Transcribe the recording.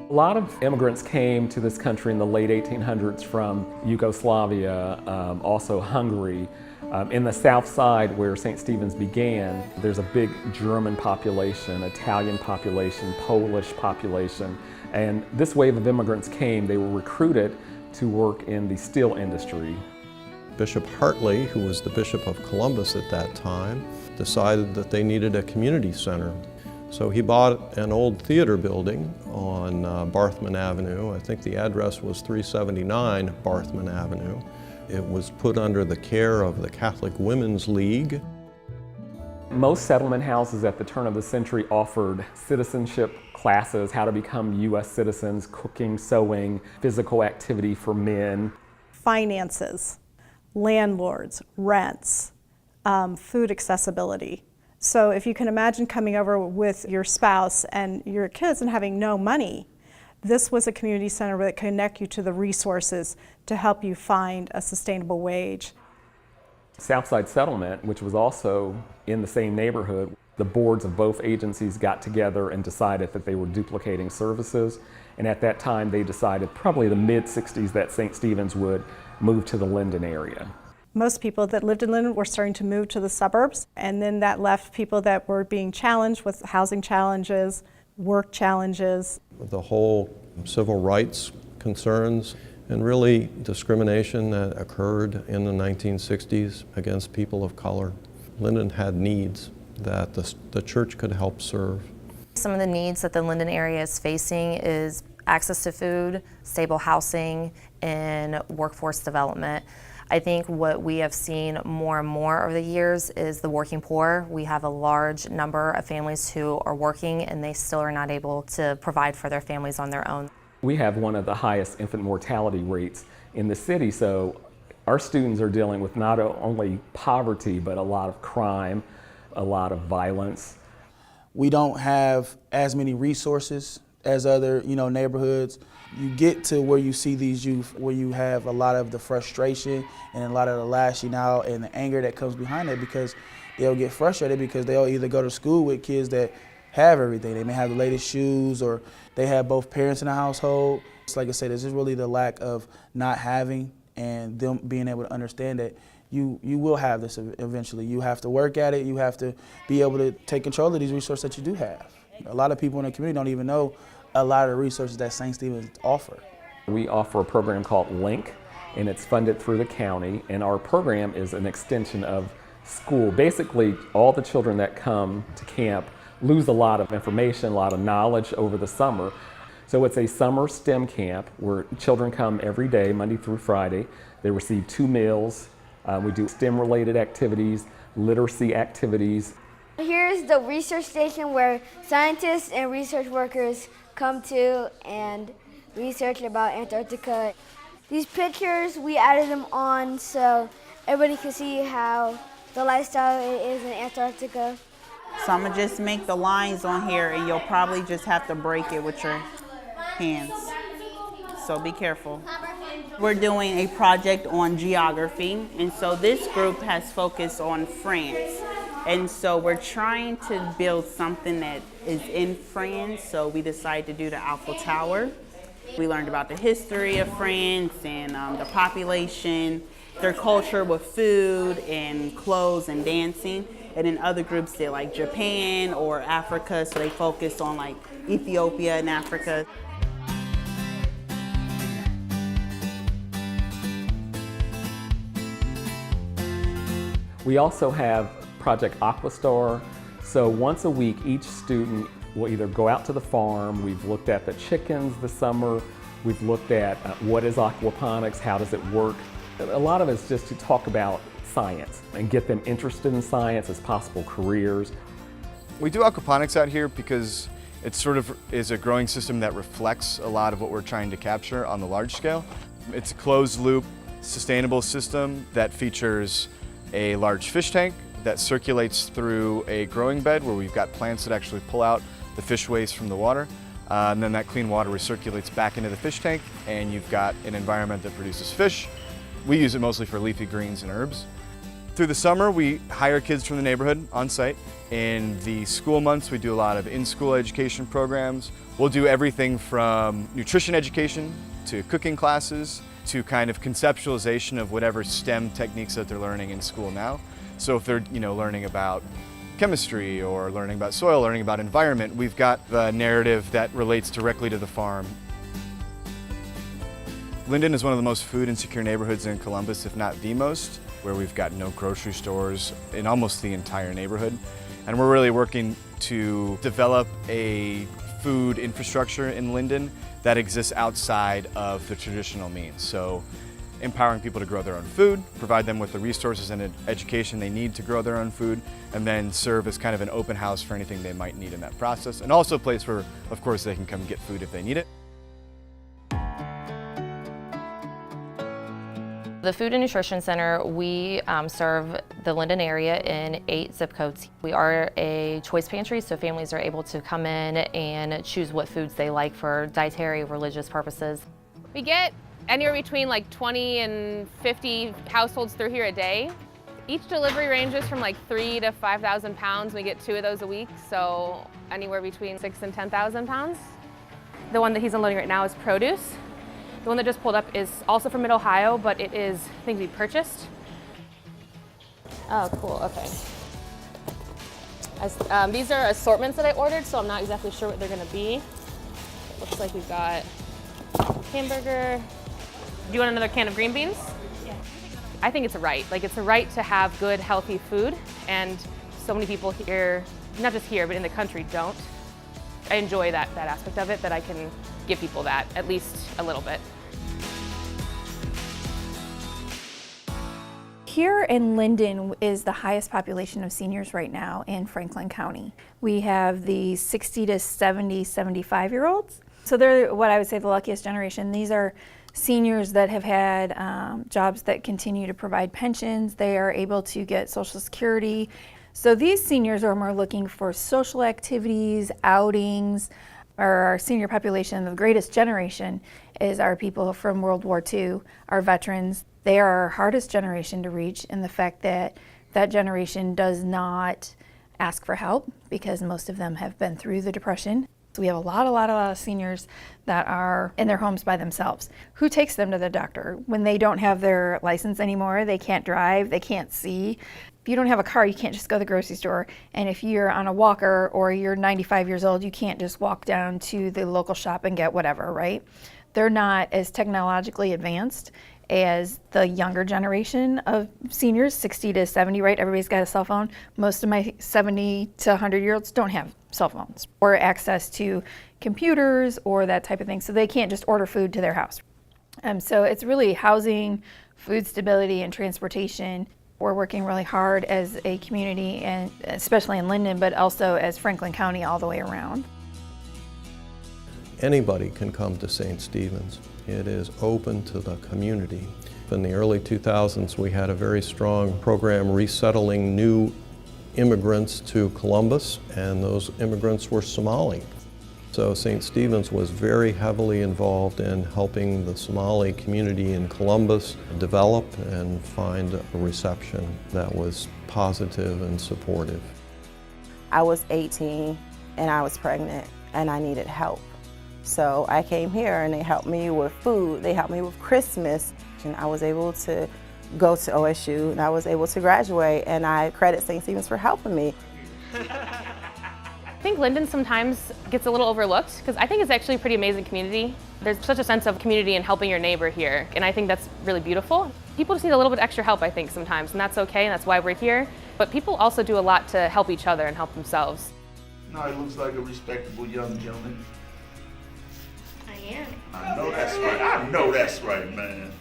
A lot of immigrants came to this country in the late 1800s from Yugoslavia, also Hungary. In the south side where St. Stephen's began, there's a big German population, Italian population, Polish population. And this wave of immigrants came, they were recruited to work in the steel industry. Bishop Hartley, who was the Bishop of Columbus at that time, decided that they needed a community center. So he bought an old theater building on Barthman Avenue. I think the address was 379 Barthman Avenue. It was put under the care of the Catholic Women's League. Most settlement houses at the turn of the century offered citizenship classes, how to become U.S. citizens, cooking, sewing, physical activity for men. Finances, landlords, rents, food accessibility. So if you can imagine coming over with your spouse and your kids and having no money, this was a community center that could connect you to the resources to help you find a sustainable wage. Southside Settlement, which was also in the same neighborhood, the boards of both agencies got together and decided that they were duplicating services. And at that time, they decided, probably the mid-60s, that St. Stephen's would move to the Linden area. Most people that lived in Linden were starting to move to the suburbs, and then that left people that were being challenged with housing challenges, work challenges. The whole civil rights concerns and really discrimination that occurred in the 1960s against people of color. Linden had needs that the church could help serve. Some of the needs that the Linden area is facing is access to food, stable housing, and workforce development. I think what we have seen more and more over the years is the working poor. We have a large number of families who are working and they still are not able to provide for their families on their own. We have one of the highest infant mortality rates in the city, so our students are dealing with not only poverty, but a lot of crime, a lot of violence. We don't have as many resources as other, neighborhoods. You get to where you see these youth, where you have a lot of the frustration and a lot of the lashing out and the anger that comes behind it, because they'll get frustrated because they'll either go to school with kids that have everything. They may have the latest shoes, or they have both parents in the household. It's like I said, it's just really the lack of not having and them being able to understand that you will have this eventually. You have to work at it. You have to be able to take control of these resources that you do have. A lot of people in the community don't even know a lot of resources that St. Stephen's offer. We offer a program called LINK, and it's funded through the county, and our program is an extension of school. Basically, all the children that come to camp lose a lot of information, a lot of knowledge over the summer. So it's a summer STEM camp where children come every day, Monday through Friday. They receive 2 meals. We do STEM-related activities, literacy activities. Here's the research station where scientists and research workers come to and research about Antarctica. These pictures, we added them on so everybody can see how the lifestyle is in Antarctica. So I'm gonna just make the lines on here and you'll probably just have to break it with your hands. So be careful. We're doing a project on geography, and so this group has focused on France. And so we're trying to build something that is in France, so we decided to do the Eiffel Tower. We learned about the history of France and the population, their culture with food and clothes and dancing. And then other groups did like Japan or Africa, so they focused on like Ethiopia and Africa. We also have Project Aquastar. So once a week, each student will either go out to the farm. We've looked at the chickens this summer. We've looked at what is aquaponics, how does it work. A lot of it's just to talk about science and get them interested in science as possible careers. We do aquaponics out here because it sort of is a growing system that reflects a lot of what we're trying to capture on the large scale. It's a closed loop, sustainable system that features a large fish tank that circulates through a growing bed where we've got plants that actually pull out the fish waste from the water. And then that clean water recirculates back into the fish tank, and you've got an environment that produces fish. We use it mostly for leafy greens and herbs. Through the summer, we hire kids from the neighborhood on site. In the school months, we do a lot of in-school education programs. We'll do everything from nutrition education to cooking classes to kind of conceptualization of whatever STEM techniques that they're learning in school now. So if they're learning about chemistry or learning about soil, learning about environment, we've got the narrative that relates directly to the farm. Linden is one of the most food insecure neighborhoods in Columbus, if not the most, where we've got no grocery stores in almost the entire neighborhood. And we're really working to develop a food infrastructure in Linden that exists outside of the traditional means. So empowering people to grow their own food, provide them with the resources and education they need to grow their own food, and then serve as kind of an open house for anything they might need in that process. And also a place where, of course, they can come get food if they need it. The Food and Nutrition Center, we serve the Linden area in 8 zip codes. We are a choice pantry, so families are able to come in and choose what foods they like for dietary, religious purposes. We get anywhere between like 20 and 50 households through here a day. Each delivery ranges from like 3,000 to 5,000 pounds. We get 2 of those a week, so anywhere between 6,000 and 10,000 pounds. The one that he's unloading right now is produce. The one that just pulled up is also from Mid-Ohio, but it is things we purchased. Oh, cool, okay. These are assortments that I ordered, so I'm not exactly sure what they're gonna be. It looks like we've got hamburger. Do you want another can of green beans? Yeah. I think it's a right. Like, it's a right to have good, healthy food, and so many people here, not just here, but in the country, don't. I enjoy that aspect of it, that I can give people that, at least a little bit. Here in Linden is the highest population of seniors right now in Franklin County. We have the 60 to 70, 75-year-olds. So they're what I would say the luckiest generation. These are seniors that have had jobs that continue to provide pensions. They are able to get Social Security. So these seniors are more looking for social activities, outings. Our senior population, the greatest generation, is our people from World War II, our veterans. They are our hardest generation to reach in the fact that that generation does not ask for help because most of them have been through the Depression. So we have a lot of seniors that are in their homes by themselves. Who takes them to the doctor when they don't have their license anymore? They can't drive, they can't see. If you don't have a car, you can't just go to the grocery store. And if you're on a walker or you're 95 years old, you can't just walk down to the local shop and get whatever, right? They're not as technologically advanced as the younger generation of seniors, 60 to 70, right? Everybody's got a cell phone. Most of my 70 to 100-year-olds don't have cell phones or access to computers or that type of thing, so they can't just order food to their house. So it's really housing, food stability, and transportation. We're working really hard as a community, and especially in Linden, but also as Franklin County all the way around. Anybody can come to St. Stephen's. It is open to the community. In the early 2000s, we had a very strong program resettling new immigrants to Columbus, and those immigrants were Somali. So St. Stephen's was very heavily involved in helping the Somali community in Columbus develop and find a reception that was positive and supportive. I was 18 and I was pregnant and I needed help. So I came here and they helped me with food, they helped me with Christmas, and I was able to go to OSU and I was able to graduate, and I credit St. Stephen's for helping me. I think Linden sometimes gets a little overlooked because I think it's actually a pretty amazing community. There's such a sense of community and helping your neighbor here, and I think that's really beautiful. People just need a little bit extra help, I think, sometimes, and that's okay, and that's why we're here. But people also do a lot to help each other and help themselves. No, he looks like a respectable young gentleman. I am. I know that's right. I know that's right, man.